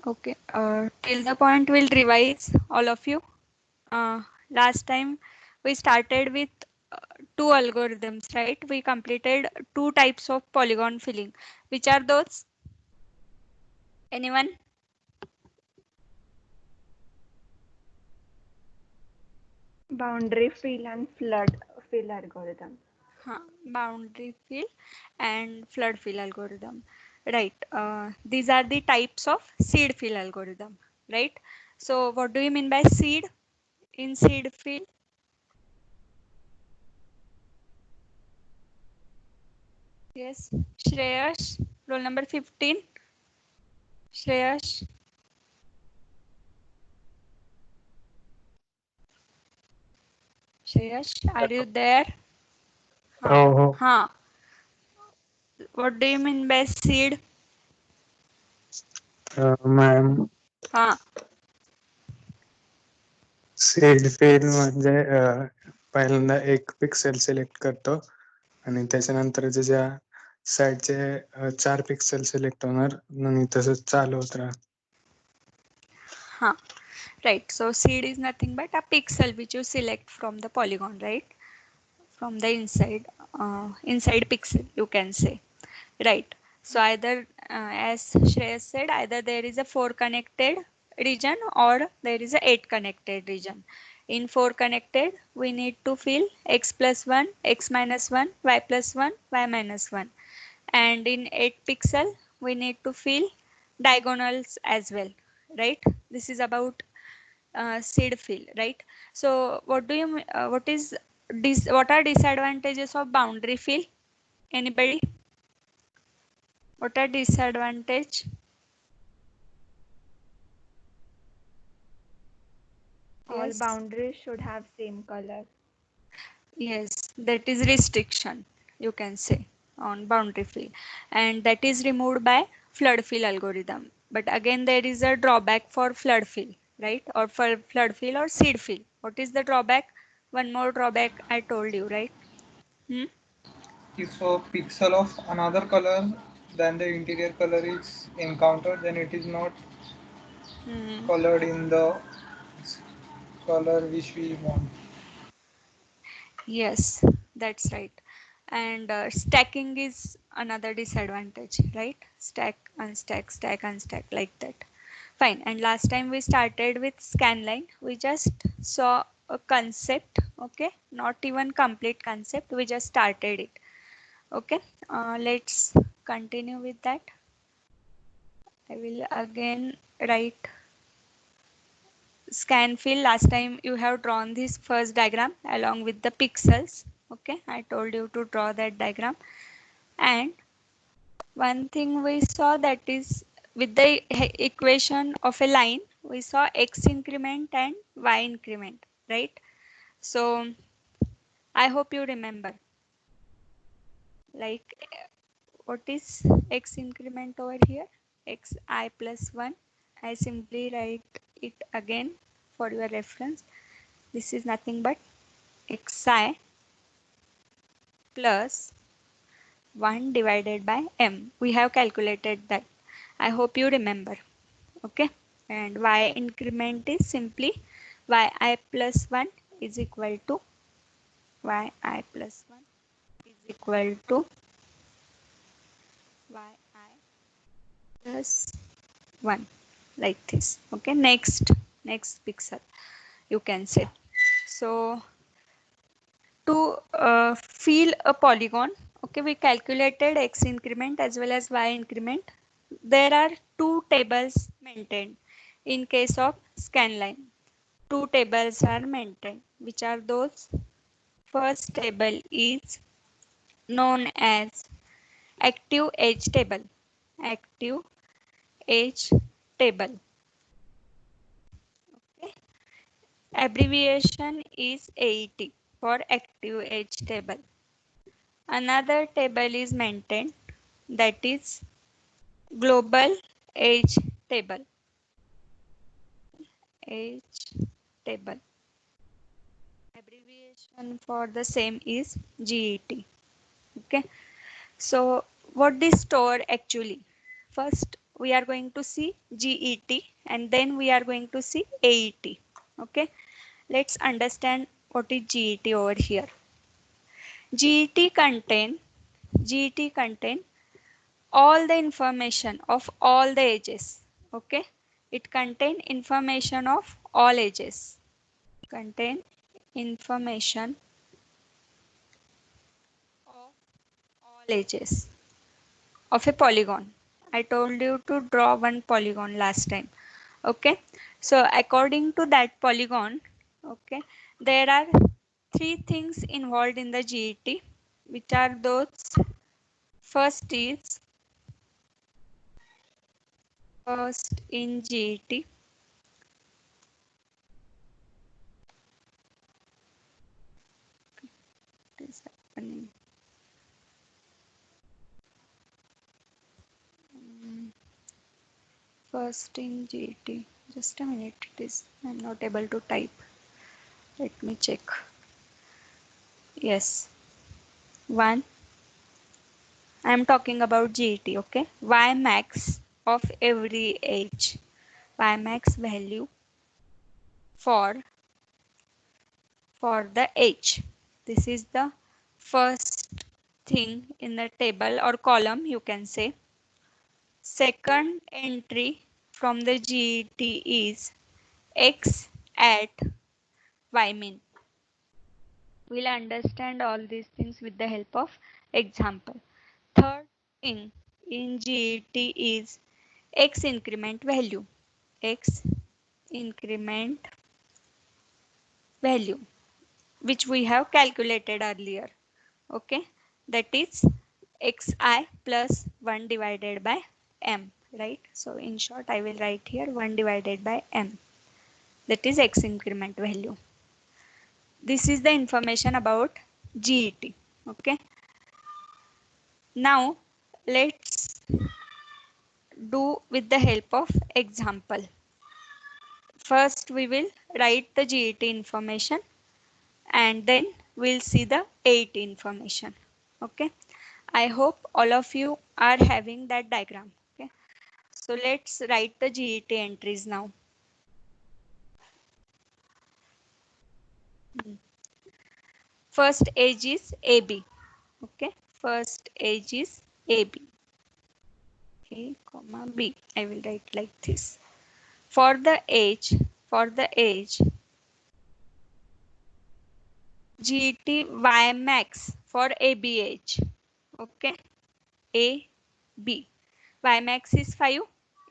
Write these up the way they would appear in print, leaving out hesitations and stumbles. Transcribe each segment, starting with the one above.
Okay, till the point we'll revise all of you. Last time we started with two algorithms, right? We completed two types of polygon filling. Which are those? Anyone? Boundary fill and flood fill algorithm. Boundary fill and flood fill algorithm. Right. These are the types of seed fill algorithm, right? So what do you mean by seed in seed fill? Yes. Shreyash, roll number 15. Shreyash. Shreyash, are you there? Huh. Oh, Huh. What do you mean by seed? Ma'am Huh. Seed feel म्हणजे पहिल्यांदा एक pixel select करतो आणि त्याच्यानंतर ज्याच्या साईडचे 4 pixel select होणार आणि तसंच चालू होत राहत. Huh. Right. So seed is nothing but a pixel which you select from the polygon, right? From the inside pixel, you can say. Right. So either, as Shreyas said, either there is a 4 connected region or there is a 8 connected region. In 4 connected, we need to fill x plus 1, x minus 1, y plus 1, y minus 1. And in 8 pixel, we need to fill diagonals as well, right? This is about seed fill, right? So what do you, what are disadvantages of boundary fill? Anybody? What are disadvantage? All Yes, boundaries should have same color. yes, that is restriction, you can say, on boundary fill, and that is removed by flood fill algorithm. But again, there is a drawback for flood fill, right? Or for flood fill or seed fill. What is the drawback? One more drawback I told you, right? Hmm? If a pixel of another color than the interior color is encountered, then it is not Hmm. colored in the color which we want. Yes, that's right. And stacking is another disadvantage, right? Stack, unstack, stack, unstack, like that. Fine. And last time we started with scanline. We just saw a concept, okay? Not even complete concept. We just started it. Okay. Let's continue with that. I will again write scan fill. Last time you have drawn this first diagram along with the pixels. Okay. I told you to draw that diagram. And one thing we saw, that is with the equation of a line, we saw x increment and y increment, right? So I hope you remember, like, what is x increment over here? Xi plus 1. I simply write it again for your reference. This is nothing but xi plus 1 divided by m. We have calculated that. I hope you remember. Okay. And y increment is simply yi plus 1 is equal to yi plus 1 is equal to yi plus 1, like this. Okay. Next pixel, you can say. So to fill a polygon, okay, we calculated x increment as well as y increment. There are two tables maintained in case of scanline. Two tables are maintained. Which are those? First table is known as active age table. Active age table. Okay. Abbreviation is AET for active age table. Another table is maintained, that is global age table. Age table. Abbreviation for the same is GET. Okay. So what this store actually? First, we are going to see GET and then we are going to see AET. Okay, let's understand what is GET over here. GET contain all the information of all the ages. Okay, it contain information of all ages. Contain information of all ages of a polygon. I told you to draw one polygon last time. Okay, so according to that polygon, okay, there are three things involved in the GET, which are those. First in GET, what is happening? First in GET, just a minute, I'm not able to type. Let me check. Yes, one. I'm talking about GET, okay? Y max of every age. Y max value for the age. This is the first thing in the table or column, you can say. Second entry from the GET is X at Y min. We'll understand all these things with the help of example. Third thing in GET is X increment value. X increment value, which we have calculated earlier. Okay, that is xi plus 1 divided by m, right? So in short, I will write here 1 divided by m. That is X increment value. This is the information about GET. Okay. Now let's do with the help of example. First, we will write the GET information and then we'll see the AET information. Okay. I hope all of you are having that diagram. Okay. So let's write the GET entries now. First age is AB. Okay. First age is AB. A, comma B. I will write like this. For the age GET Y max for AB age. Okay. A, B. Y max is 5.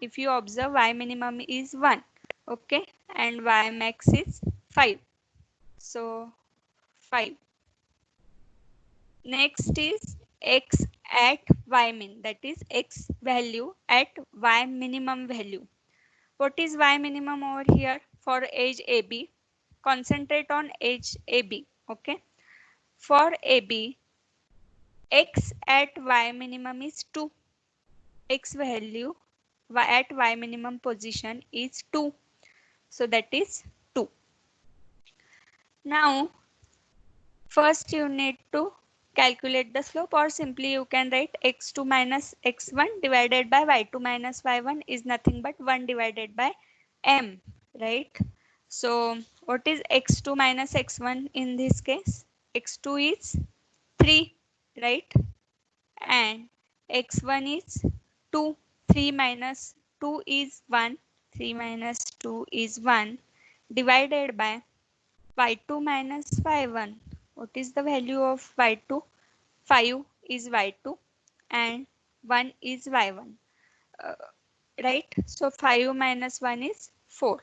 If you observe, Y minimum is 1. Okay. And Y max is 5. So 5. Next is X at Y min. That is X value at Y minimum value. What is Y minimum over here for age AB? Concentrate on age AB. Okay. For AB, X at Y minimum is 2. X value at Y minimum position is 2. So that is 2. Now, first you need to calculate the slope, or simply you can write x2 minus x1 divided by y2 minus y1 is nothing but 1 divided by m, right? So what is x2 minus x1 in this case? X2 is 3, right? And x1 is 2. 3 minus 2 is 1. 3 minus 2 is 1 divided by y2 minus y1. What is the value of y2? 5 is y2 and 1 is y1. Right? So 5 minus 1 is 4.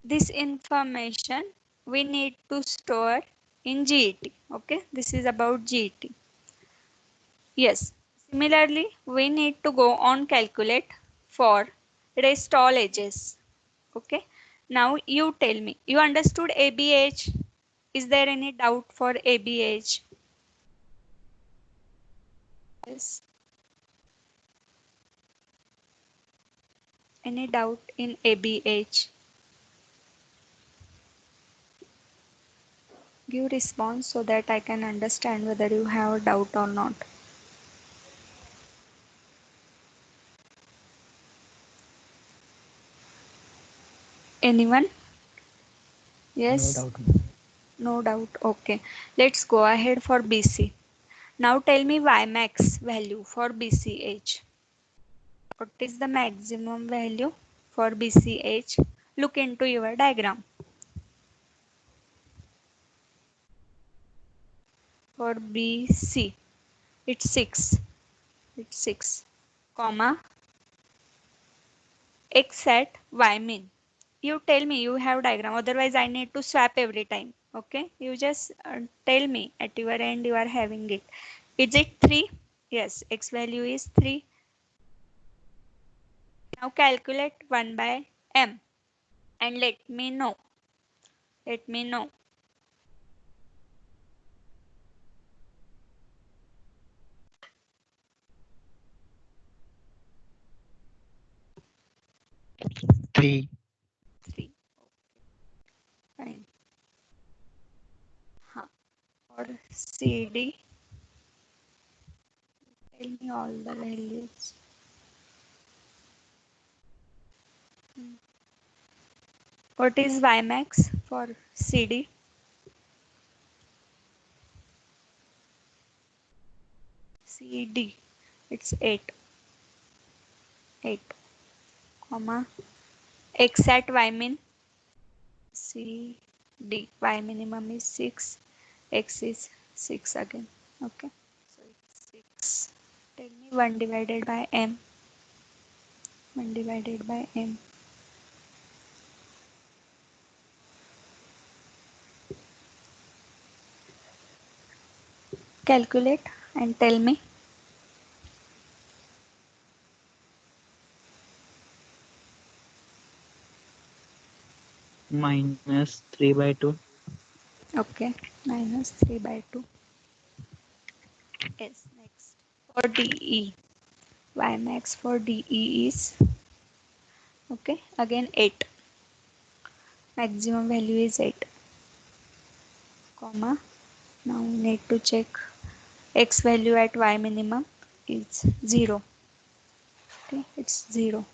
This information we need to store in GET. Okay, this is about GET. Yes, similarly, we need to go on calculate for rest all ages. Okay, now you tell me, you understood AB age? Is there any doubt for AB age? Yes. Any doubt in AB age? Give response so that I can understand whether you have a doubt or not. Anyone? No Yes? doubt, ma'am. No doubt. Okay. Let's go ahead for BC. Now tell me Y max value for BCH. What is the maximum value for BCH? Look into your diagram. For BC, it's 6. It's 6, comma, X at Y min. You tell me, you have diagram, otherwise I need to swap every time. Okay, you just tell me at your end you are having it. Is it 3? Yes, X value is 3. Now calculate 1 by M and let me know. Let me know. Three. 3. Fine. Huh. For CD, tell me all the values. What is Y max for CD? CD, it's 8. 8, comma, X at Y min. CD, Y minimum is 6. X is 6 again. Okay, so it's 6. Tell me 1 divided by M. 1 divided by M. Calculate and tell me. Minus 3/2. Okay, minus 3 by 2. Yes, next. For DE, Y max for DE is, okay, again 8. Maximum value is 8, comma. Now we need to check X value at Y minimum is 0. Okay, it's 0.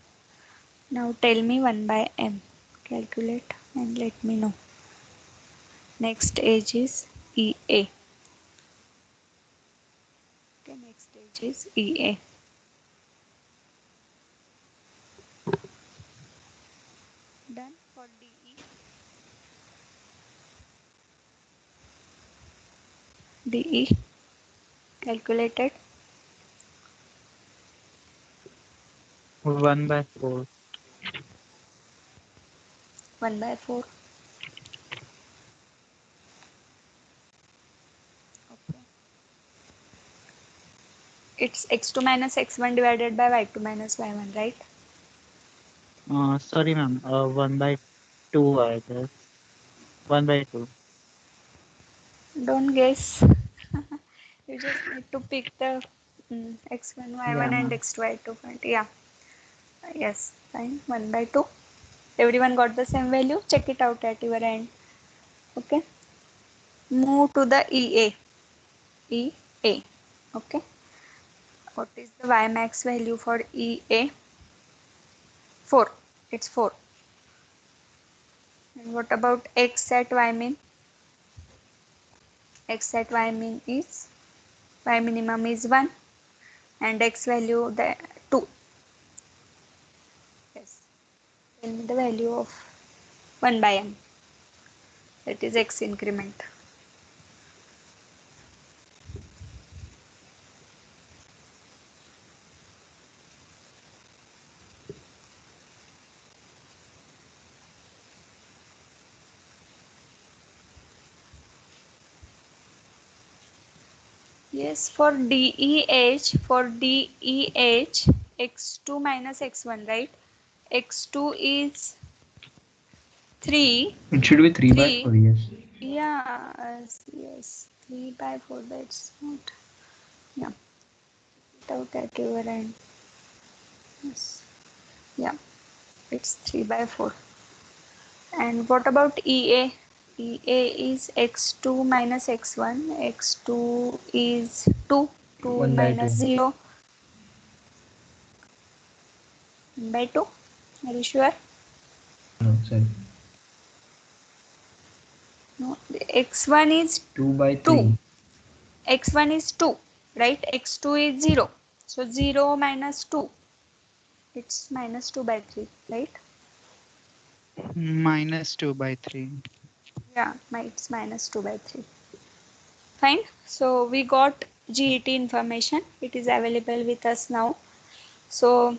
Now tell me 1 by M. Calculate and let me know. Next age is EA. Okay, next age is EA. Done for DE. DE calculated 1/4. 1 by 4. Okay. It's x2 minus x1 divided by y2 minus y1, right? Sorry, ma'am. 1/2, I guess. 1/2. Don't guess. You just need to pick the x1, y1 Yeah, and ma'am. x2, y2 point. Yeah. Yes, fine. 1 by 2. Everyone got the same value. Check it out at your end. Okay. Move to the EA. EA. Okay. What is the y max value for EA? 4. It's 4. And what about x at y min? X at y min is, y minimum is 1 and x value the 2. Yes. Tell me the value of 1 by m. That is x increment. Yes, for DEH, x2 minus x1, right? x2 is 3. It should be 3. 3/4, yes. Yeah, yes. 3 by 4, that's not. Yeah. Without at your end. Yes. Yeah. It's 3 by 4. And what about EA? EA is x2 minus x1. x2 is 2. 2 minus 1/2. 0 by 2. Are you sure? No, sorry. No, x1 is 2 by 2. 3. x1 is 2, right? x2 is 0. So 0 minus 2. It's minus 2 by 3, right? Minus 2 by 3. Yeah, it's minus 2 by 3. Fine. So we got GET information. It is available with us now. So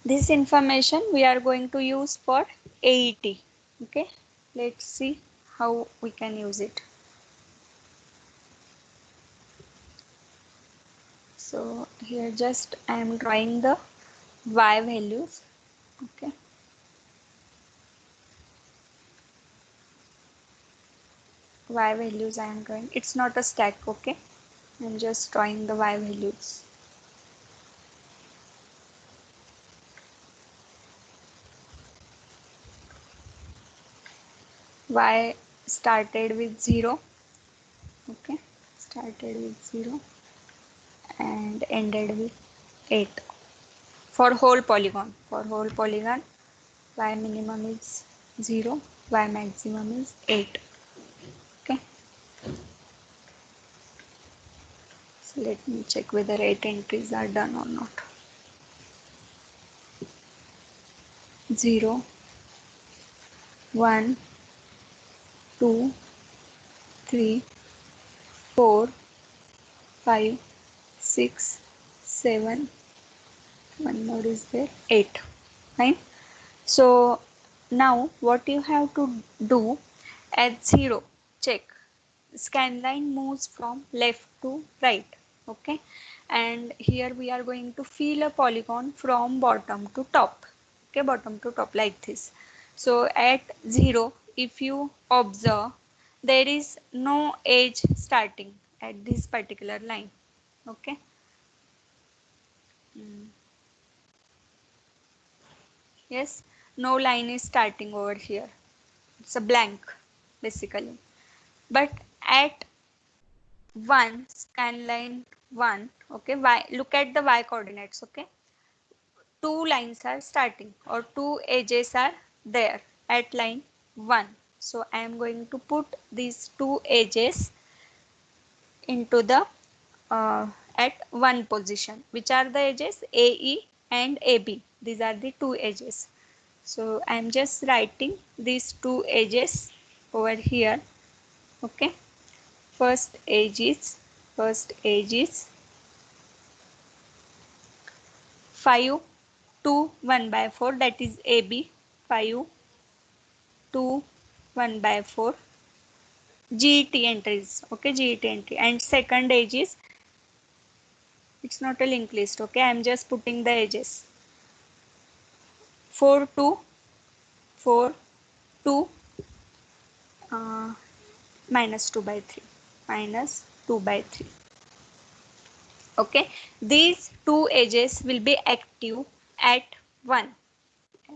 this information we are going to use for AET. Okay. Let's see how we can use it. So here just I am drawing the Y values. Okay. Y values I am drawing. It's not a stack. Okay. I'm just drawing the Y values. Y started with 0. Okay. Started with 0 and ended with 8. For whole polygon. For whole polygon, Y minimum is 0, Y maximum is 8. Okay. So let me check whether 8 entries are done or not. 0, 1, 2, 3, 4, 5, 6, 7, one more is there, 8. Fine. So now what you have to do at 0, check. Scanline moves from left to right. Okay. And here we are going to fill a polygon from bottom to top. Okay, bottom to top like this. So at 0, if you observe, there is no edge starting at this particular line. Okay. Yes, no line is starting over here. It's a blank basically. But at 1, scan line 1, okay, look at the y coordinates. Okay, two lines are starting or two edges are there at line 1. So I am going to put these two edges into the at 1 position. Which are the edges? AE and AB. These are the two edges. So I am just writing these two edges over here. Okay. First edge is 5, 2, 1 by 4, that is AB. 5, 2, 1 by 4. GET entries. Okay, GET entry. And second edge is, it's not a linked list. Okay, I am just putting the edges. 4, 2, 4, 2, minus 2 by 3. Minus 2 by 3. Okay, these two edges will be active at 1.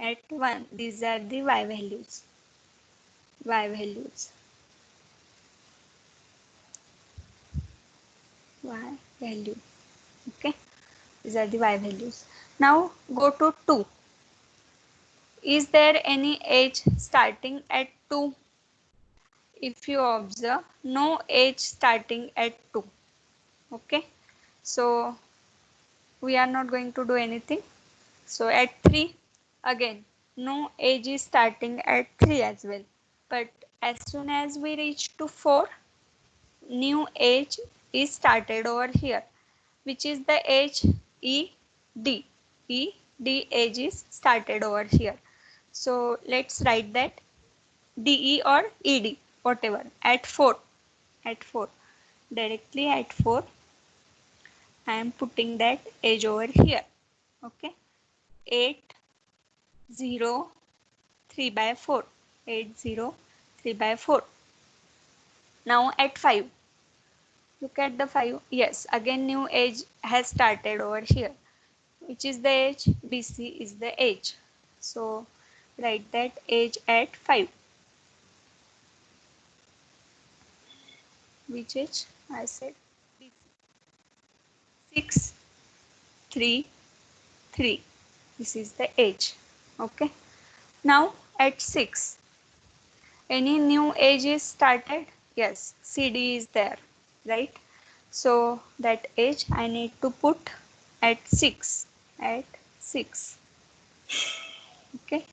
At 1, these are the y values. Y values. Y value. Okay, these are the y values. Now go to 2. Is there any edge starting at 2? If you observe, no edge starting at 2. Okay, so we are not going to do anything. So at 3, again, no edge is starting at 3 as well. But as soon as we reach to 4, new edge is started over here, which is the edge ED. ED edge is started over here. So let's write that DE or ED, whatever, at 4. At 4. Directly at 4, I am putting that edge over here. Okay. 8, 0, 3 by 4. 8, 0, 3 by 4. Now at 5. Look at the 5. Yes, again new edge has started over here. Which is the edge? BC is the edge. So write that edge at 5. Which edge? I said BC. 6, 3, 3. This is the edge. Okay. Now at 6, any new edge is started? Yes, CD is there, right? So that edge I need to put at 6. At 6. Okay.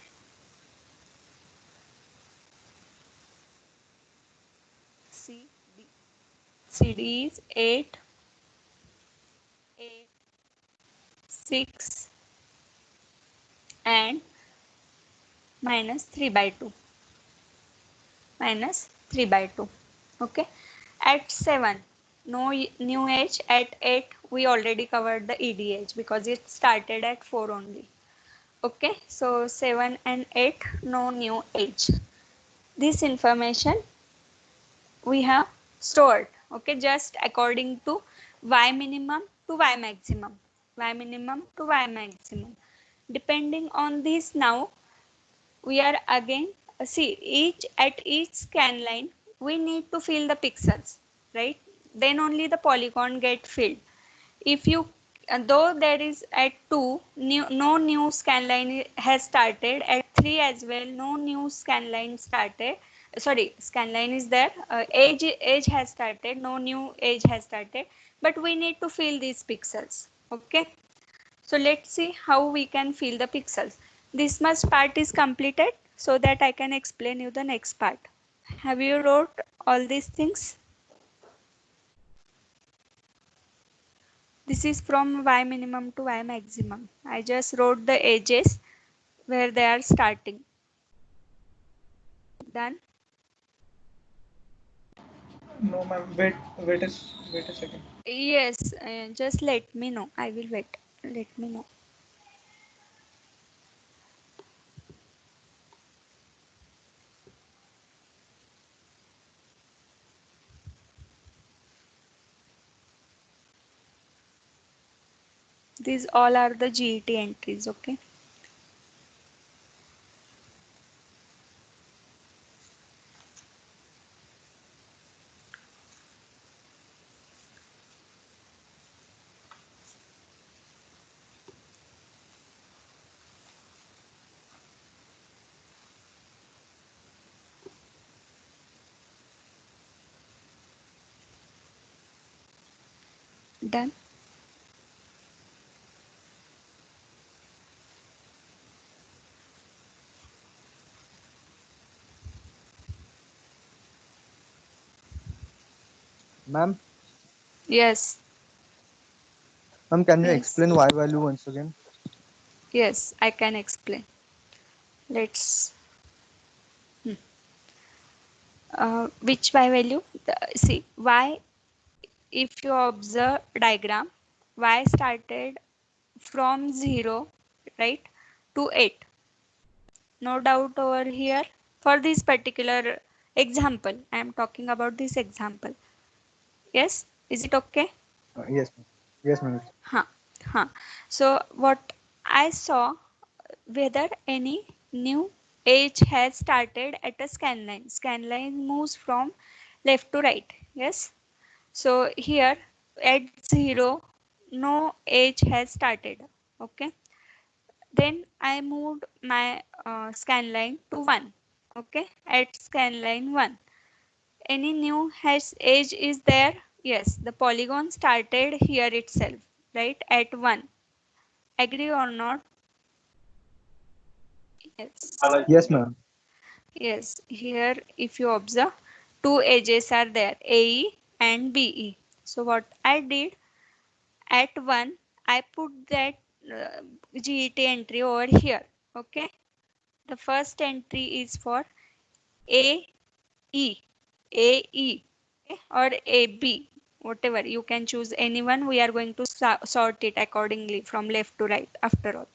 CD. CD is 8, 8, 6 and minus 3 by 2. Minus 3 by 2. Okay. At 7, no new edge. At 8, we already covered the ED edge because it started at 4 only. Okay. So 7 and 8, no new edge. This information we have stored, okay, just according to y minimum to y maximum, y minimum to y maximum. Depending on this, now we are again see each at each scan line we need to fill the pixels, right? Then only the polygon get filled. If you though there is at 2 no new scan line has started, at 3 as well no new scan line started, sorry, scan line is there, edge has started, no new edge has started, but we need to fill these pixels. Okay, so let's see how we can fill the pixels. This much part is completed so that I can explain you the next part. Have you wrote all these things? This is from y minimum to y maximum. I just wrote the edges where they are starting. Done? No, ma'am. Wait a second. Yes, just let me know. I will wait. Let me know. These all are the GET entries, okay? Done? Ma'am, Yes, can you yes, explain Y value once again? yes, I can explain. Let's, which y value? See, y, if you observe diagram, y started from 0, right, to 8. No doubt over here. For this particular example, I am talking about this example. Yes, is it okay? Yes, ma'am. Yes, ma'am. Huh, huh. So what I saw, whether any new edge has started at a scan line. Scan line moves from left to right. Yes. So here at 0, no edge has started. Okay. Then I moved my scan line to 1. Okay. At scan line 1. Any new hash edge is there? Yes. The polygon started here itself. Right. At 1. Agree or not? Yes. Yes, ma'am. Yes, here if you observe, two edges are there, AE and BE. So what I did, at 1, I put that GET entry over here. Okay. The first entry is for AE, AE, okay, or AB, whatever. You can choose anyone. We are going to sort it accordingly from left to right after all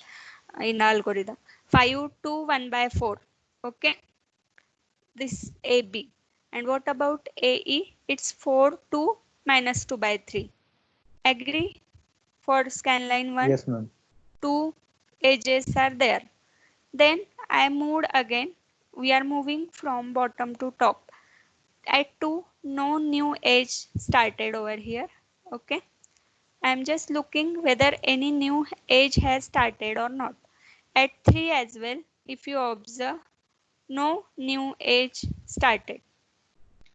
in algorithm. 5 to 1 by 4. Okay. This AB. And what about AE? It's 4 to minus 2 by 3. Agree? For scan line 1, Yes, ma'am. 2 edges are there. Then I moved again. We are moving from bottom to top. At 2, no new edge started over here. Okay. I'm just looking whether any new edge has started or not. At 3 as well, if you observe, no new edge started.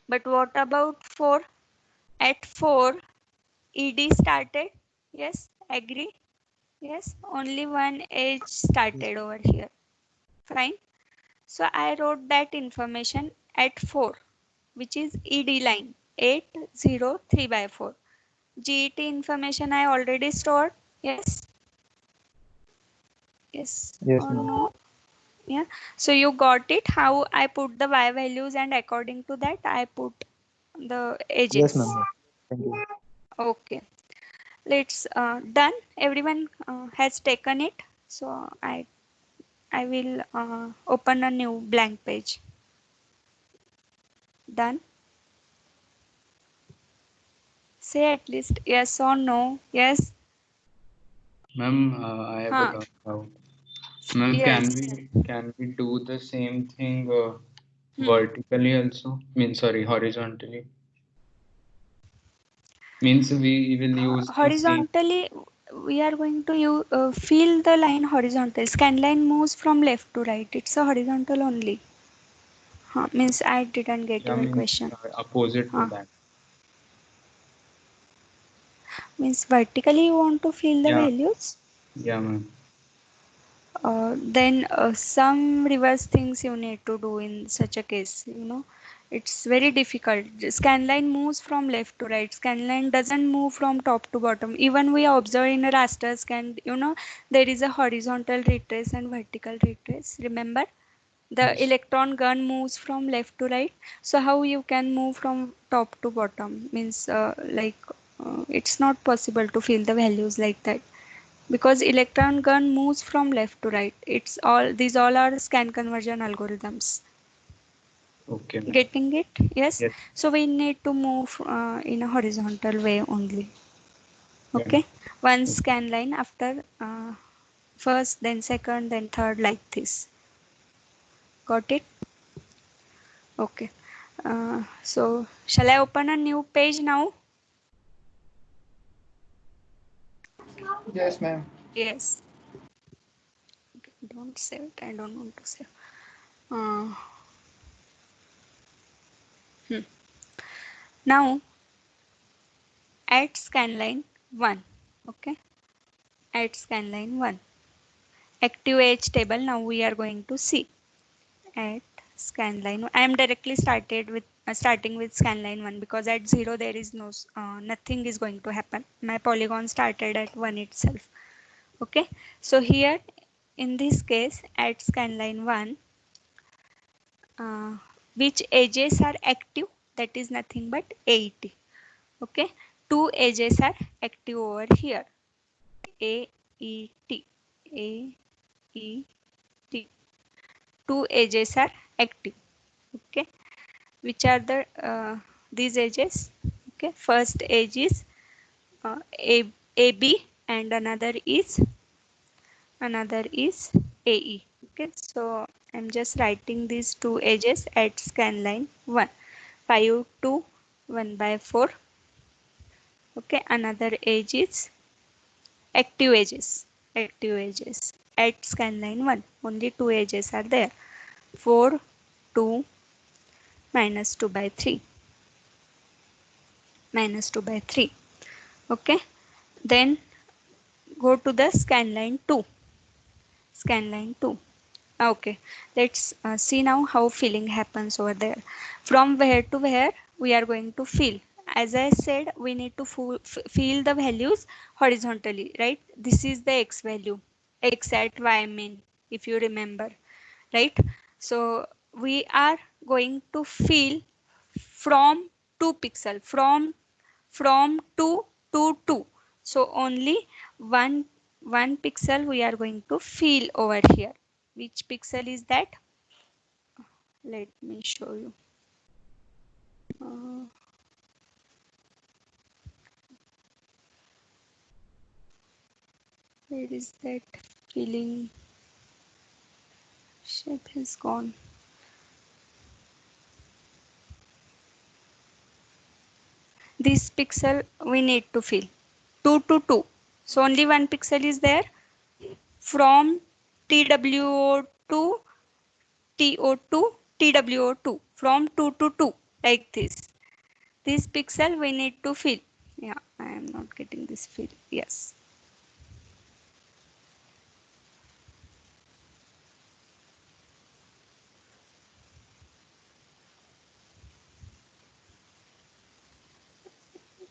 But what about 4? At 4, ED started. Yes, agree? Yes, only one edge started over here. Fine. So I wrote that information at 4, which is ED line 803 by 4. GET information I already stored. Yes. Yes Yes, or ma'am. no? Yeah. So you got it how I put the Y values, and according to that I put the Yes, edges. ma'am. Thank you. Okay. Let's done. Everyone has taken it. So I will open a new blank page. Done. Say at least yes or no. Yes. Ma'am, I have Huh. a doubt. Ma'am, Yes. can we do the same thing Hmm. vertically also? Means sorry, horizontally. Means we will use the same. Horizontally, we are going to fill the line horizontal. Scan line moves from left to right. It's a horizontal only. Means I didn't get Yeah, your means question. opposite to that. Means vertically you want to fill the Yeah, values. yeah, ma'am. Then some reverse things you need to do in such a case. It's very difficult. Scan line moves from left to right. Scan line doesn't move from top to bottom. Even we observe in a raster scan, there is a horizontal retrace and vertical retrace. Remember? The Yes. electron gun moves from left to right. So how you can move from top to bottom? Means it's not possible to fill the values like that, because electron gun moves from left to right. These all are scan conversion algorithms. Okay, ma'am. Getting it? Yes. Yes. So we need to move in a horizontal way only. Yeah. Okay. One scan line after first, then second, then third, like this. Got it? Okay. So shall I open a new page now? Yes, ma'am. Yes. Don't save it. I don't want to save. Uh, Now add scanline 1. Okay. Add scanline 1. Active edge table. Now we are going to see. At scanline, I am directly starting with scanline 1, because at 0 there is nothing is going to happen. My polygon started at 1 itself. Okay. So here in this case at scanline 1, which edges are active? That is nothing but 80. Okay. Two edges are active over here. A, E, T. A, E, T. Two edges are active. Okay. Which are these edges? Okay. First edge is AB, and another is AE. Okay. So I'm just writing these two edges at scan line 1. 5 to 1 by 4. Okay. Another edge is active edges at scan line 1. Only two edges are there. 4 2 minus 2 by 3. Minus 2 by 3. Okay. Then go to the scan line 2. Scan line 2. Okay. Let's see now how filling happens over there. From where to where we are going to fill. As I said, we need to fill the values horizontally, right? This is the x value, x at y min, if you remember, right? So we are going to fill from 2 pixel, from 2 to 2. So only one pixel we are going to fill over here. Which pixel is that? Let me show you. Where is that filling? Shape has gone. This pixel we need to fill 2 to 2. So only one pixel is there. From TWO to TO2, TWO2, from 2 to 2, like this. This pixel we need to fill. Yeah, I am not getting this fill. Yes.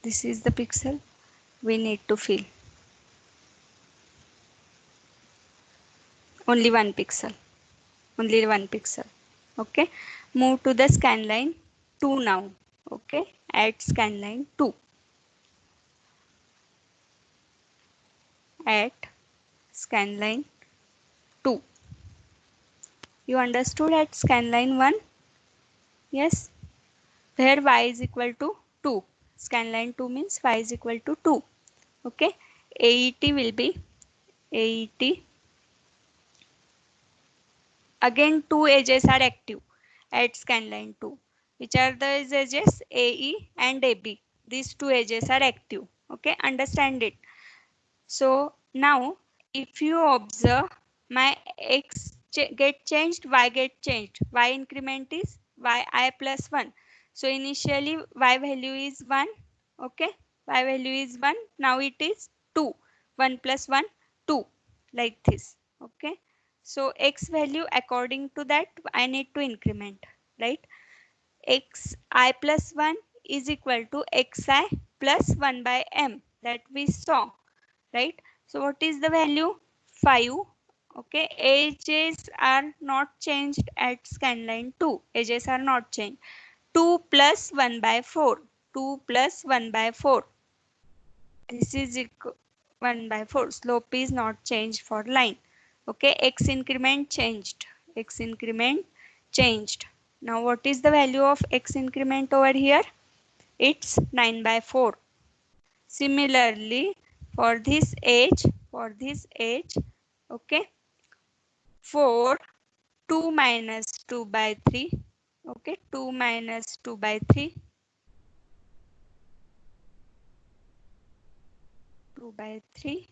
This is the pixel we need to fill. Only one pixel. Only one pixel. Okay. Move to the scan line 2 now. Okay. Add scan line 2. Add scan line 2. You understood at scan line 1? Yes. There y is equal to 2. Scan line 2 means y is equal to 2. Okay. AET will be AET. Again, two edges are active at scan line 2. Which are the edges? AE and AB. These two edges are active. Okay. Understand it. So now if you observe, my x get changed, y get changed. Y increment is yi plus 1. So initially y value is 1. Okay. Y value is 1. Now it is 2. 1 plus 1, 2. Like this. Okay. So x value, according to that I need to increment. Right. Xi plus 1 is equal to xi plus 1 by m, that we saw. Right. So what is the value? 5. Okay. Edges are not changed at scan line 2. Edges are not changed. 2 plus 1 by 4. 2 plus 1 by 4. This is equal 1 by 4. Slope is not changed for line. Okay. X increment changed. X increment changed. Now what is the value of x increment over here? It's 9 by 4. Similarly, for this edge, okay, 4, 2 minus 2 by 3, okay, 2 minus 2 by 3, 2 by 3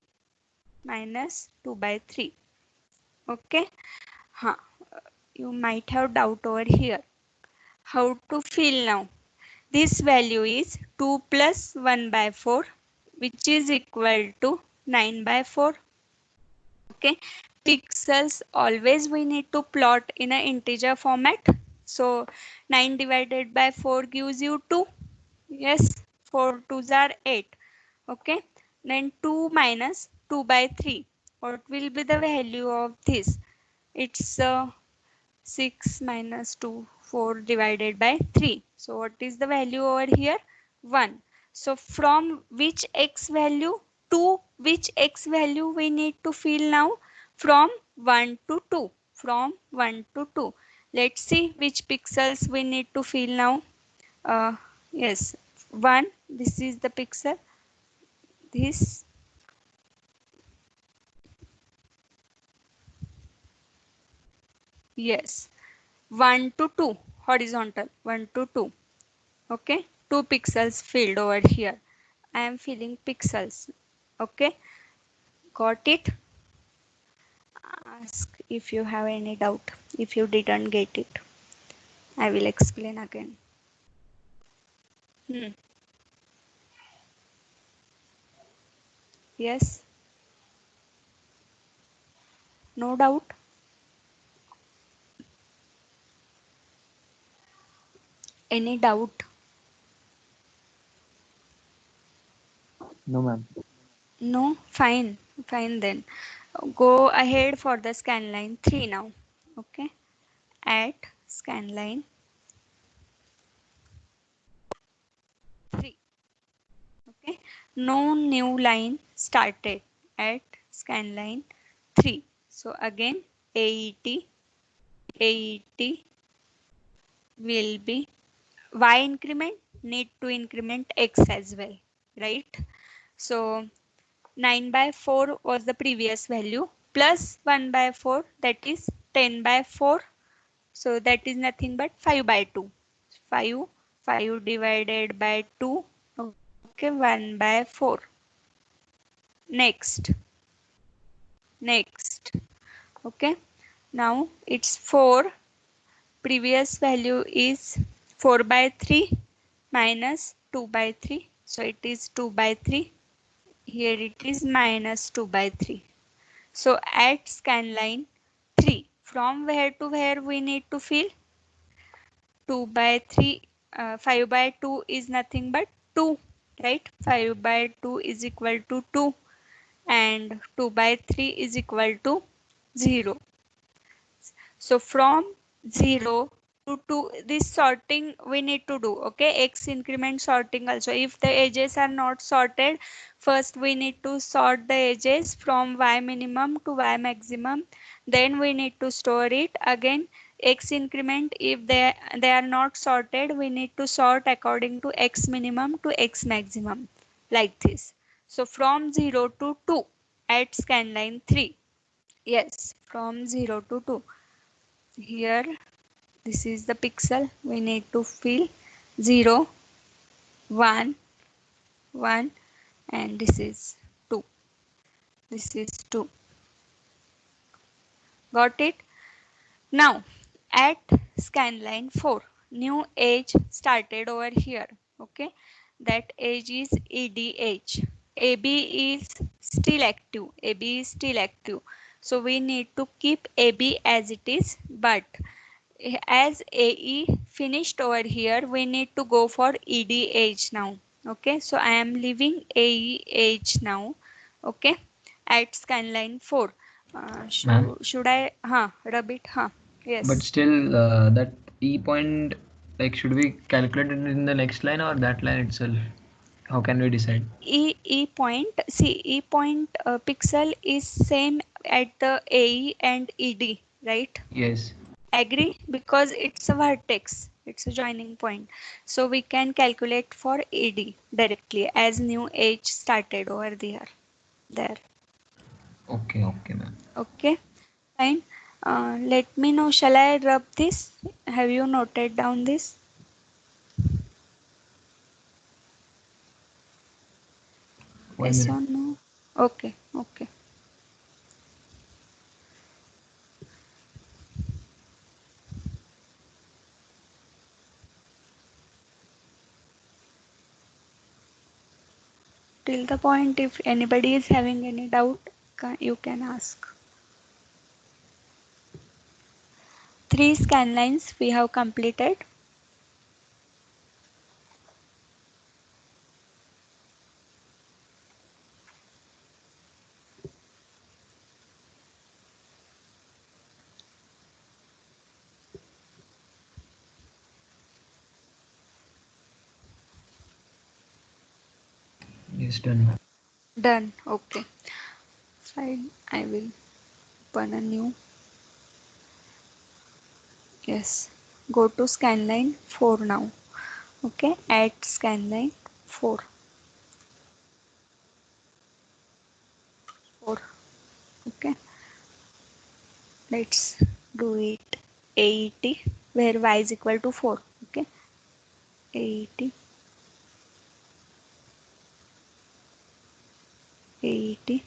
minus 2 by 3, okay. You might have doubt over here. How to fill now? This value is 2 plus 1 by 4, which is equal to 9 by 4. Okay. Pixels always we need to plot in an integer format. So 9 divided by 4 gives you 2. Yes. 4 2s are 8. Okay. Then 2 minus 2 by 3. What will be the value of this? It's 6 minus 2, 4 divided by 3. So what is the value over here? 1. So from which x value to which x value we need to fill now? From 1 to 2. From 1 to 2. Let's see which pixels we need to fill now. Yes, 1. This is the pixel. This. Yes. 1 to 2. Horizontal. 1 to 2. Okay. 2 pixels filled over here. I am filling pixels. Okay. Got it? Ask if you have any doubt. If you didn't get it, I will explain again. Yes? No doubt? Any doubt? No, ma'am. No? Fine. Fine then. Go ahead for the scan line 3 now. Okay. At scan line 3. Okay. No new line started at scan line 3. So again AET will be y increment, need to increment x as well, right? So 9 by 4 was the previous value, plus 1 by 4, that is 10 by 4. So that is nothing but 5 by 2. 5 divided by 2. Okay, 1 by 4. Next. Okay. Now it's 4. Previous value is 4 by 3 minus 2 by 3. So it is 2 by 3. Here it is minus 2 by 3. So at scan line 3, from where to where we need to fill? 2 by 3, 5 by 2 is nothing but 2, right? 5 by 2 is equal to 2 and 2 by 3 is equal to 0. So from 0 to 2, this sorting we need to do, okay? X increment sorting also. If the edges are not sorted, first we need to sort the edges from y minimum to y maximum. Then we need to store it. Again, X increment, if they are not sorted, we need to sort according to X minimum to X maximum, like this. So from 0 to 2 at scan line 3. Yes, from 0 to 2. Here this is the pixel we need to fill 0, 1, 1 and this is 2. This is 2. Got it? Now at scan line 4, new edge started over here. Okay, that edge is EDH. AB is still active. AB is still active. So we need to keep AB as it is, but as AE finished over here, we need to go for EDH now. Okay, so I am leaving AEH now. Okay, at scanline 4. Ma'am, Should I rub it? but Yes. still that E point, like, should we calculate it in the next line or that line itself? How can we decide? E point, see, E point pixel is same at the AE and ED, right? Yes. Agree, because it's a vertex, it's a joining point, so we can calculate for AD directly as new edge started over there. Okay, okay, ma'am. Okay, fine. Let me know, shall I rub this? Have you noted down this? One Yes minute. or no? Okay, okay. Till the point, if anybody is having any doubt, you can ask. 3 scan lines we have completed. Yes, done, ma'am. Done. Okay, fine. I will open a new. Yes, go to scanline 4 now. Okay, at scanline 4. 4. Okay, let's do it. AET where y is equal to 4. Okay, AET, AET.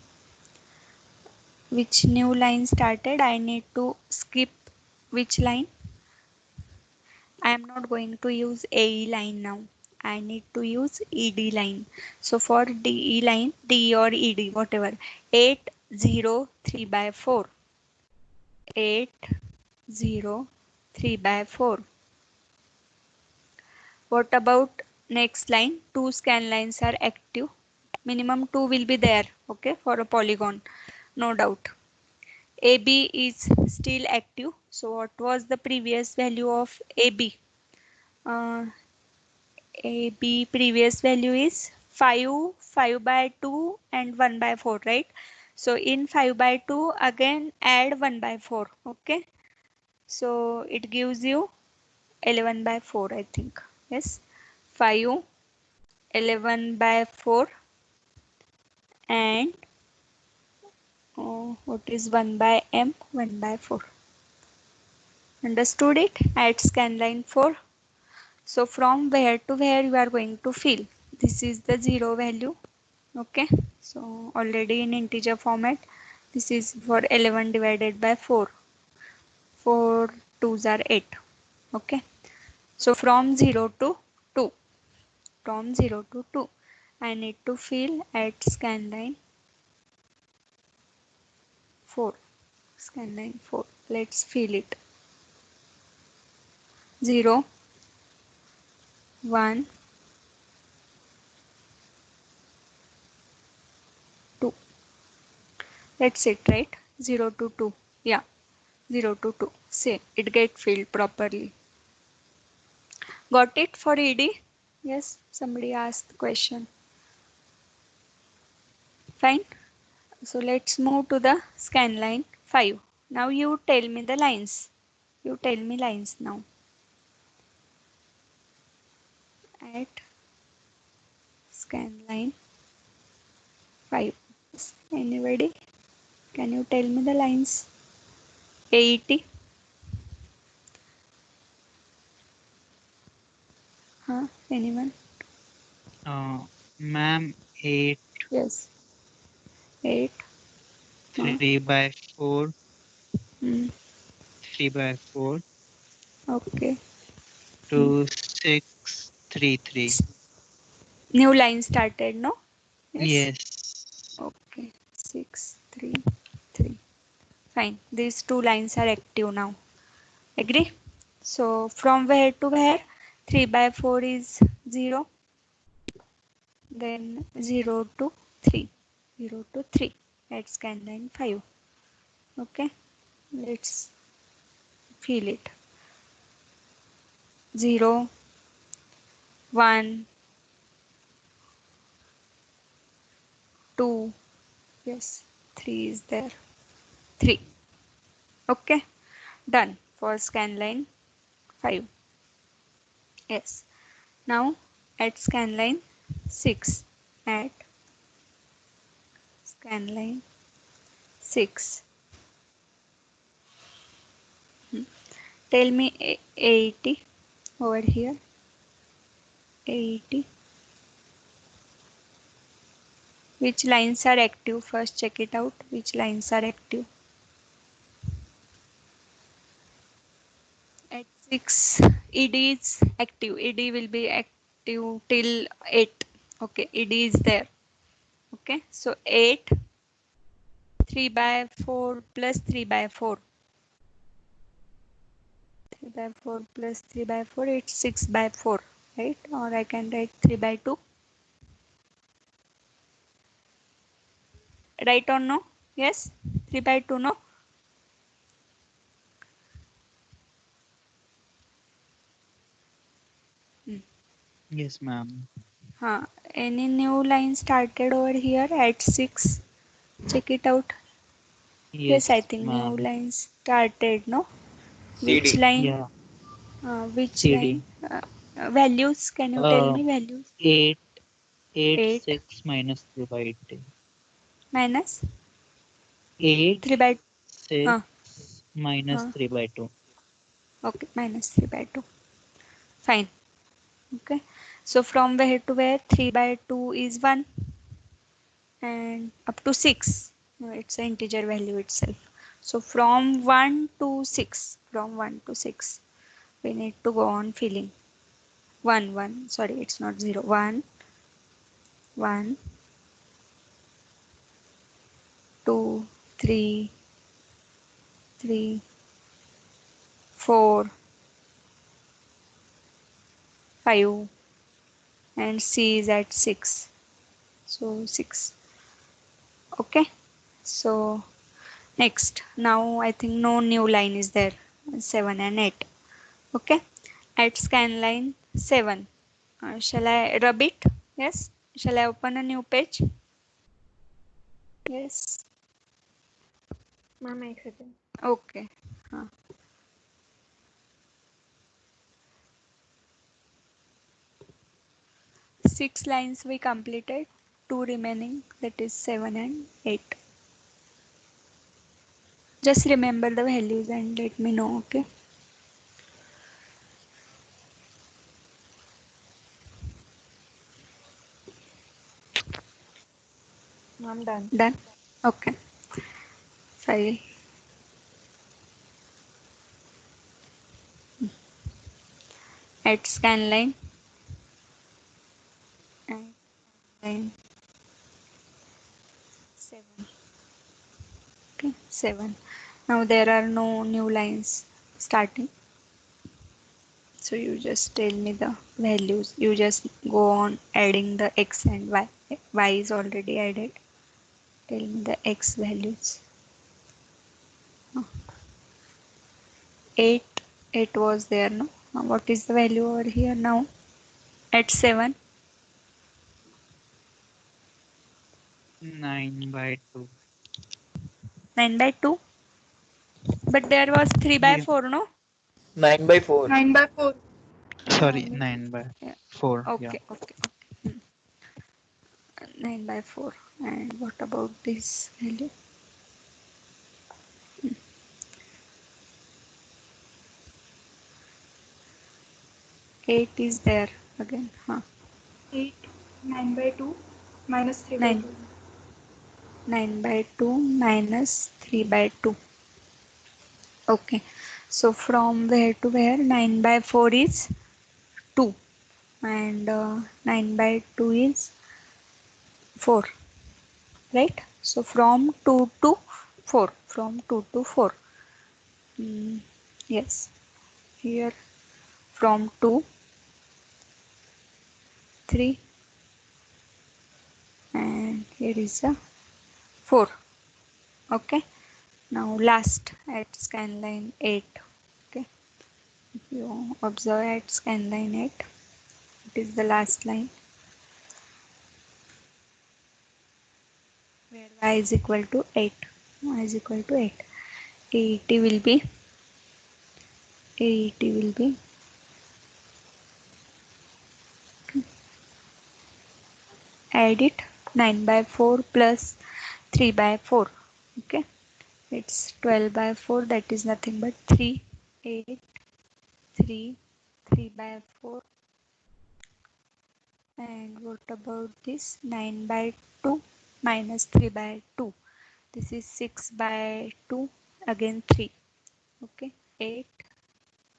Which new line started? I need to skip which line? I am not going to use AE line now. I need to use ED line. So for DE line, DE or ED, whatever, 8, 0, 3 by 4. 8, 0, 3 by 4. What about next line? 2 scan lines are active. Minimum 2 will be there, okay, for a polygon, no doubt. AB is still active. So what was the previous value of AB? AB previous value is 5, 5 by 2 and 1 by 4, right? So in 5 by 2 again add 1 by 4, okay? So it gives you 11 by 4, I think. Yes, 5, 11 by 4 and what is 1 by M? 1 by 4. Understood it? At scanline 4. So from where to where you are going to fill? This is the 0 value. Okay, so already in integer format, this is for 11 divided by 4. 4 2s are 8. Okay. So from 0 to 2. From 0 to 2. I need to fill at scanline 4. Scanline 4. Let's fill it. 0 1 2. That's it, right? 0 to 2. Yeah. 0 to 2. See, it get filled properly. Got it for ED? Yes, somebody asked the question. Fine. So let's move to the scan line 5. Now you tell me the lines. You tell me lines now. At scan line 5. Anybody? Can you tell me the lines? 80. Huh? Anyone? Ma'am, 8, Yes. 8. 3 by 4, Hmm. 3 by 4, Okay. 2, 6, 3, 3. New line started, no? Yes. Okay. 6 3 3. Fine. These two lines are active now. Agree? So from where to where? 3 by 4 is 0. Then 0 to 3. 0 to 3 at scan line 5. Okay. Let's fill it. 0 1 2. Yes. 3 is there. 3. Okay. Done for scan line 5. Yes. Now at scan line 6. At scan line 6. Tell me 80 over here. 80. Which lines are active? First check it out. Which lines are active? At 6, ED is active. ED will be active till 8. Okay, ED is there. Okay, so 8, 3 by 4 plus 3 by 4. 3 by 4 plus 3 by 4, it's 6 by 4, right? Or I can write 3 by 2. Right or no? Yes? 3 by 2, no? Yes, ma'am. Any new line started over here at 6? Check it out. Yes, I Yes, think new ma'am. line started, no? Which CD. line? Yeah, Which line? CD. Values, can you tell Uh, me values? 8, 8, 8 6 minus 3 by 8. minus 8, 3 by 6 uh, minus uh, 3 by 2. okay, minus 3 by 2. Fine. Okay. So from where to where? 3 by 2 is 1 and up to 6. It's an integer value itself. So from 1 to 6, from 1 to 6, we need to go on filling. 1, 1, sorry, it's not 0. 1, 1, 2, 3, 3, 4, 5, and C is at 6. So 6. Okay. So next, now I think no new line is there. 7 and 8. Okay. At scan line 7. Shall I rub it? Yes. Shall I open a new page? Yes. Ma'am, एक second. Okay. 6 lines we completed. 2 remaining, that is 7 and 8. Just remember the values and let me know. Okay. Ma'am, done. Done. Okay. File. at scan line. And line 7. Okay, 7. Now there are no new lines starting. So you just tell me the values. You just go on adding the x and y. Y is already added. Tell me the x values. 8. 8 was there, no? Now what is the value over here now? At 7. 9/2. 9/2. But there was 3/4, no? 9/4. 9/4. Sorry, 9/4. 9/4. Yeah. Okay, okay, okay. 9/4. And what about this value? 8 is there again. 8. 9/2 minus 9. 3/2. 9/2 minus 3/2. Okay. So from where to where? 9/4 is 2. And 9/2 is 4. Right? So from 2 to 4. From 2 to 4. Yes. Here from 2, 3. And here is a 4. Okay. Now last at scan line 8. Okay. If you observe at scan line 8, it is the last line where y is equal to 8. Y is equal to 8. AET will be add it 9/4 plus 3/4. Okay. It's 12/4, that is nothing but 3, 8, 3, 3/4. And what about this? 9/2 minus 3/2. This is 6/2, again 3. Okay. 8,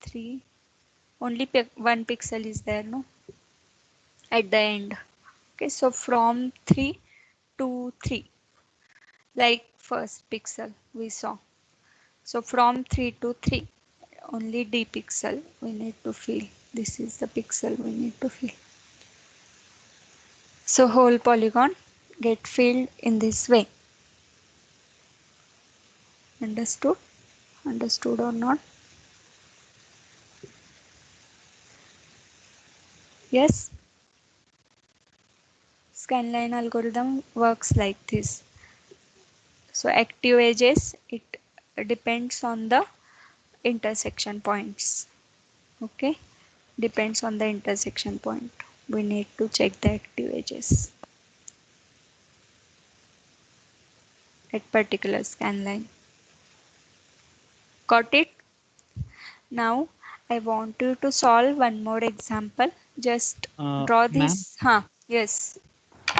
3. Only one pixel is there, no? At the end. Okay. So from 3 to 3. Like first pixel we saw. So from 3 to 3. Only D pixel we need to fill. This is the pixel we need to fill. So whole polygon get filled in this way. Understood? Understood or not? Yes? Scanline algorithm works like this. So active edges, it depends on the intersection points. Okay? Depends on the intersection point. We need to check the active edges at particular scanline. Got it? Now I want you to solve one more example. Just draw Ma'am, this. Yes.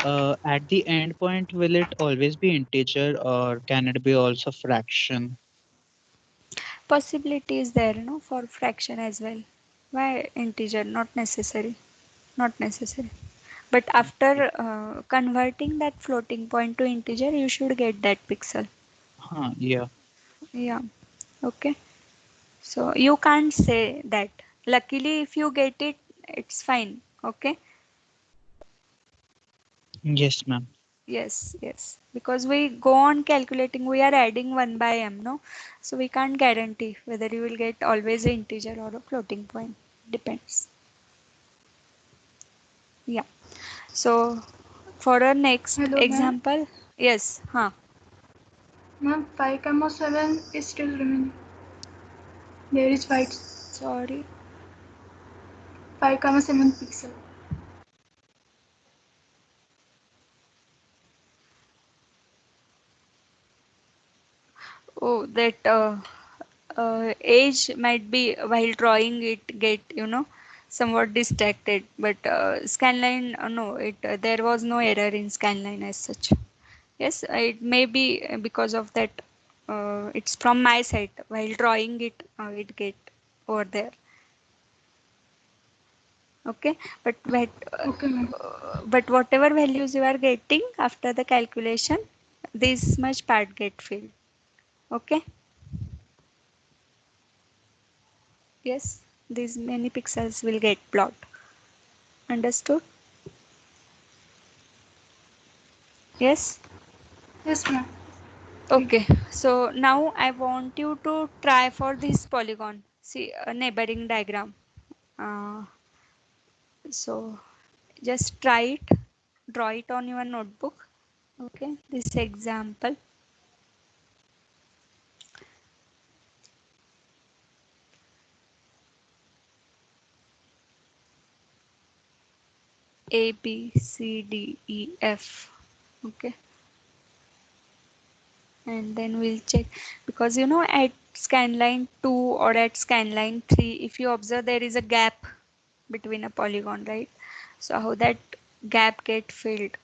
at the end point, will it always be integer or can it be also fraction? Possibility is there, no, for fraction as well. Why integer? Not necessary. Not necessary. But after converting that floating point to integer, you should get that pixel. Yeah. Yeah. Okay. So you can't say that. Luckily, if you get it, it's fine. Okay. Yes, ma'am. Yes, yes. Because we go on calculating, we are adding 1/m, no? So we can't guarantee whether you will get always an integer or a floating point. Depends. Yeah. So for our next Hello, ma'am. example, yes, Ma'am, 5, 7 is still remaining. There is white. sorry. 5, 7 pixel. Oh, that age might be while drawing it get somewhat distracted. But scanline, no, it there was no error in scanline as such. Yes, it may be because of that. It's from my side while drawing it. It get over there. Okay, but Okay, ma'am. but whatever values you are getting after the calculation, this much part get filled. Okay. Yes, these many pixels will get plot. Understood? Yes. Yes, ma'am. Okay, so now I want you to try for this polygon. See a neighboring diagram. Uh, so just try it, draw it on your notebook. Okay, this example. A, B, C, D, E, F. Okay, and then we'll check, because you know at scanline 2 or at scanline 3, if you observe there is a gap between a polygon, right? So how that gap get filled?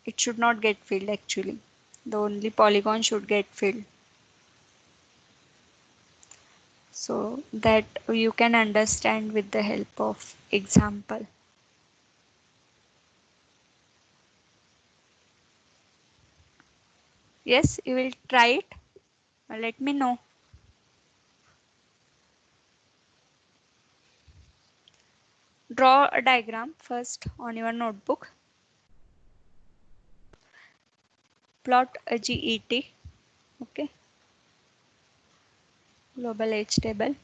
It should not get filled actually. The only polygon should get filled. So that you can understand with the help of example. Yes, you will try it. Let me know. Draw a diagram first on your notebook. Plot a GET. Okay. Global H table.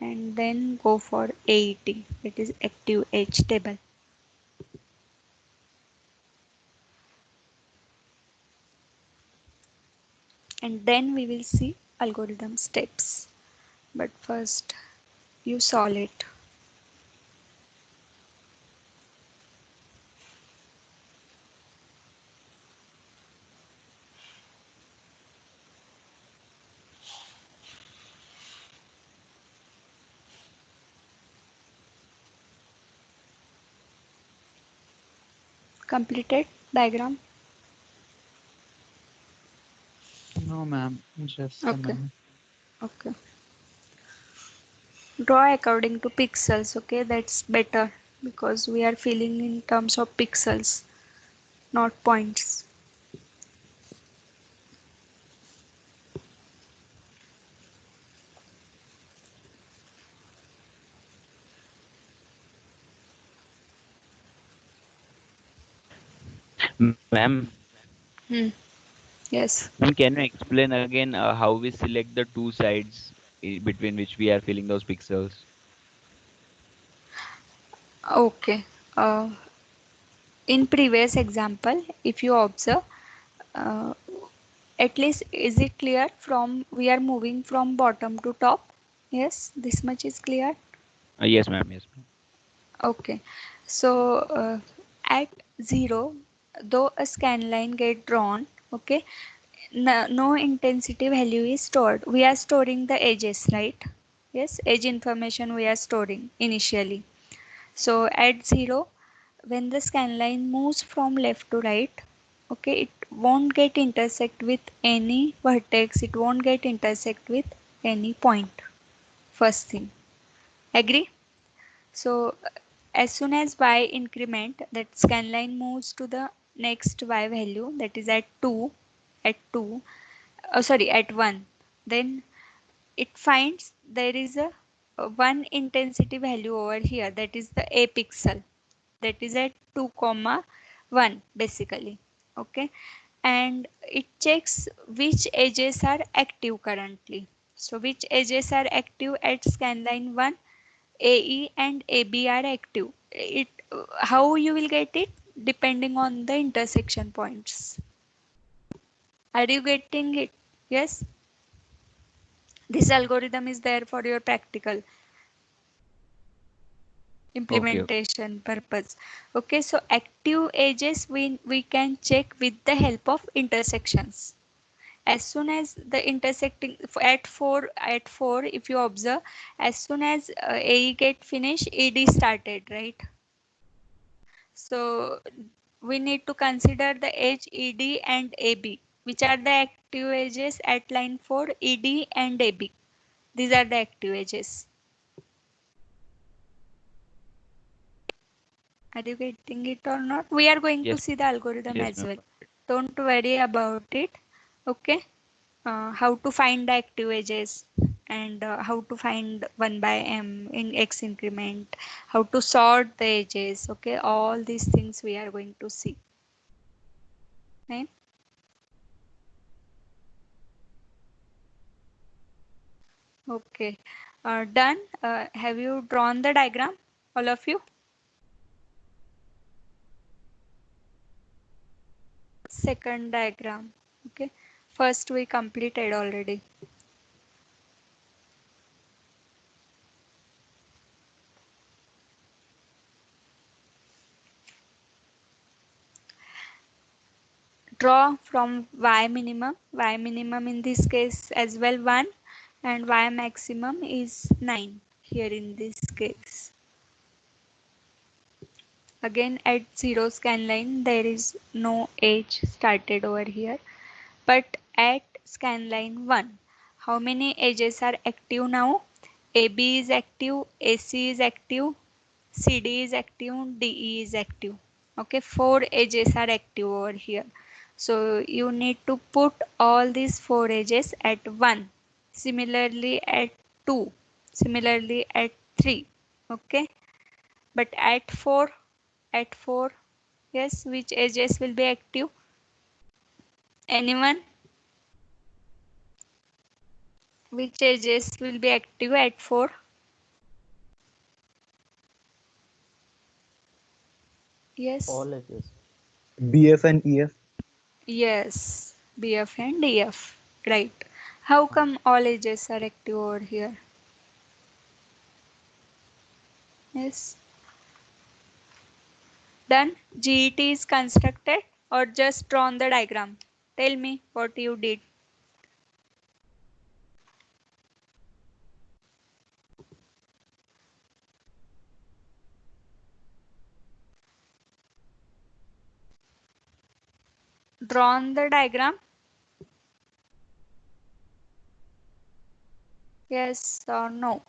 And then go for AET, that is active H table. And then we will see algorithm steps. But first you solve it. Completed diagram? No, ma'am. Just a Okay. minute. Okay. Draw according to pixels. Okay, that's better because we are filling in terms of pixels, not points. Ma'am, Hmm. Yes. ma'am, can you explain again how we select the two sides between which we are filling those pixels? Okay. Uh, in previous example, if you observe, uh, at least is it clear from we are moving from bottom to top? Yes, this much is clear. Yes, ma'am. Yes, ma'am. Okay, so at 0, though a scan line get drawn, okay, no intensity value is stored. We are storing the edges, right? Yes, edge information we are storing initially. So at 0, when the scan line moves from left to right, okay, it won't get intersect with any vertex, it won't get intersect with any point. First thing, agree? So as soon as y increment, that scan line moves to the next y value, that is at 2, at 2, sorry, at 1, then it finds there is a 1 intensity value over here, that is the a pixel, that is at 2 comma 1 basically. Okay, and it checks which edges are active currently. So which edges are active at scanline 1? AE and AB are active. It how you will get it? Depending on the intersection points. Are you getting it? Yes. This algorithm is there for your practical Okay. Okay. implementation purpose. Okay, so active edges we can check with the help of intersections. As soon as the intersecting at 4, if you observe, as soon as AE get finished, ED started, right? So we need to consider the edge ED and AB, which are the active edges at line 4, ED and AB. These are the active edges. Are you getting it or not? We are going to Yes. see the algorithm Yes, as ma'am. well. Don't worry about it. Okay. How to find the active edges and how to find 1 by m in x increment, how to sort the edges. Okay. All these things we are going to see. Right? Okay. Done. Have you drawn the diagram, all of you? Second diagram. Okay. First we completed already. Draw from y minimum. Y minimum in this case as well 1 and y maximum is 9 here in this case. Again at 0 scan line there is no edge started over here, but at scan line 1 how many edges are active now? AB is active, AC is active, CD is active, DE is active. Okay, 4 edges are active over here. So you need to put all these 4 edges at 1, similarly at 2, similarly at 3. Okay, but at 4, yes, which edges will be active? Anyone? Which edges will be active at 4? Yes. All edges. BF and EF. Yes, BF and EF. Right. How come all edges are active over here? Yes. Done. GET is constructed or just drawn the diagram? Tell me what you did. Drawn the diagram? Yes or no?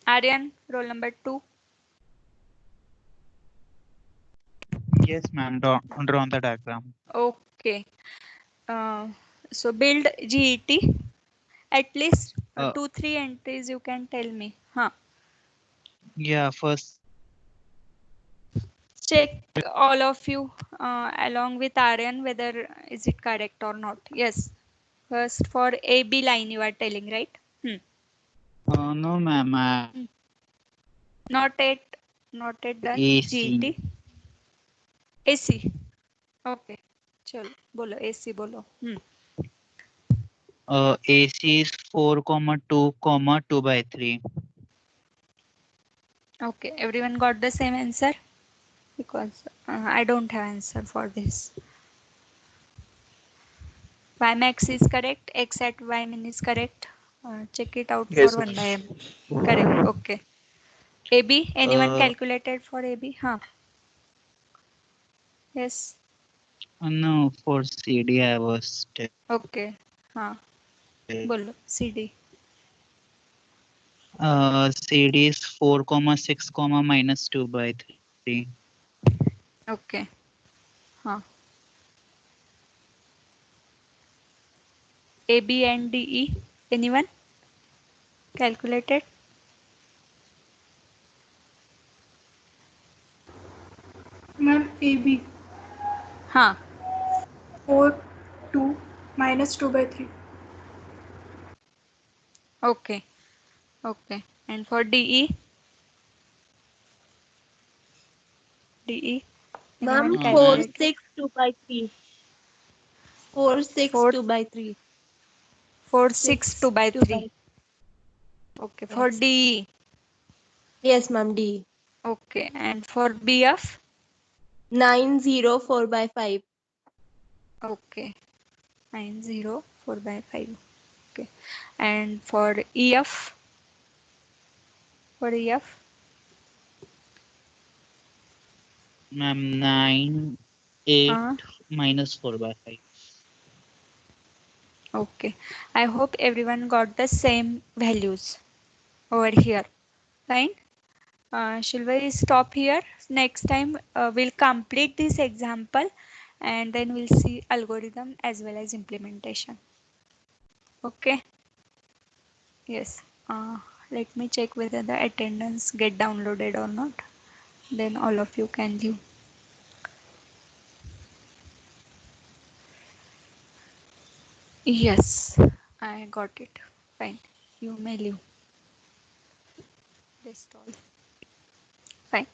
Aryan, roll number 2. Yes, ma'am. Drawn the diagram. Okay. So build GET. At least Uh, 2-3 entries you can tell me. Huh. yeah, first Check all of you along with Aryan whether is it correct or not. Yes. First for AB line you are telling, right? no, ma'am. Not yet done. AC. GET. AC. Okay. चलो बोलो AC बोलो. AC is 4,2,2/3. Okay. Everyone got the same answer? Because I don't have answer for this. Y max is correct. X at Y min is correct. Check it out Yes, for 1 by m. Correct. Okay. AB. Anyone calculated for AB? Huh. Yes. No, for CD I was Okay. हाँ बोलो CD. CD is 4,6, -2/3. Okay. हाँ AB and DE. Anyone calculated? Ma'am, AB. हाँ 4, 2, -2/3. okay. Okay. And for DE? DE. Ma'am, Anyone 4, calculated? 6, 2/3. 4, 6, 4, 2/3. 4, 6, 2 by 3. 2/3. Okay. For Yes. DE? Yes, ma'am, D. Okay. And for BF? 9, 0, 4/5. Okay. 9, 0, 4 by 5. Okay. And for EF? For EF? Ma'am, 9, 8, -4/5. Okay. I hope everyone got the same values over here. Fine. Shall we stop here? Next time we'll complete this example and then we'll see algorithm as well as implementation. Okay. Yes. Let me check whether the attendance get downloaded or not. Then all of you can leave. Yes, I got it. Fine. You may leave. Rest all. Fine.